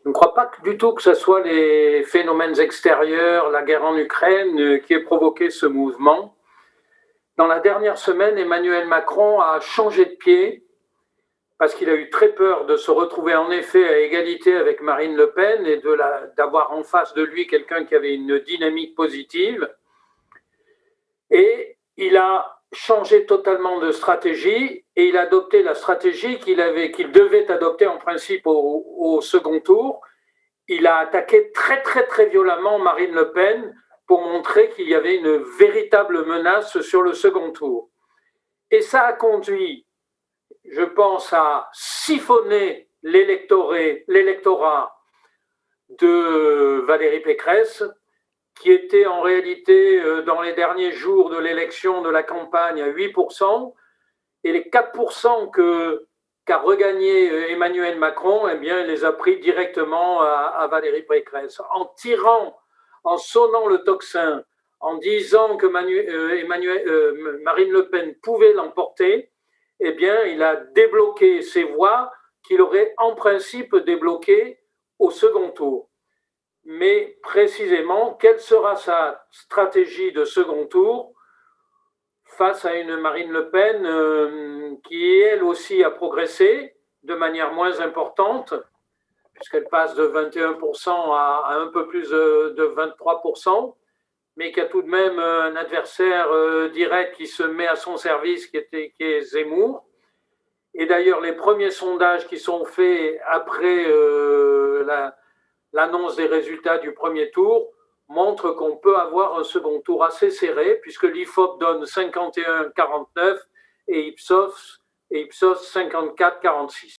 Je ne crois pas du tout que ce soit les phénomènes extérieurs, la guerre en Ukraine, qui ait provoqué ce mouvement. Dans la dernière semaine, Emmanuel Macron a changé de pied parce qu'il a eu très peur de se retrouver en effet à égalité avec Marine Le Pen et d'avoir en face de lui quelqu'un qui avait une dynamique positive. Et il a changé totalement de stratégie et il a adopté la stratégie qu'il devait adopter en principe au second tour. Il a attaqué très violemment Marine Le Pen pour montrer qu'il y avait une véritable menace sur le second tour. Et ça a conduit, je pense, à siphonner l'électorat de Valérie Pécresse, qui était en réalité, dans les derniers jours de l'élection de la campagne, à 8%, et les 4% qu'a regagné Emmanuel Macron, eh bien, il les a pris directement à Valérie Pécresse. En sonnant le tocsin, en disant que Marine Le Pen pouvait l'emporter, eh bien, il a débloqué ses voix qu'il aurait en principe débloquées au second tour. Mais précisément, quelle sera sa stratégie de second tour face à une Marine Le Pen qui, elle aussi, a progressé de manière moins importante, puisqu'elle passe de 21% à un peu plus de 23%, mais qui a tout de même un adversaire direct qui se met à son service, qui est Zemmour. Et d'ailleurs, les premiers sondages qui sont faits après l'annonce des résultats du premier tour montre qu'on peut avoir un second tour assez serré, puisque l'IFOP donne 51-49 et Ipsos 54-46.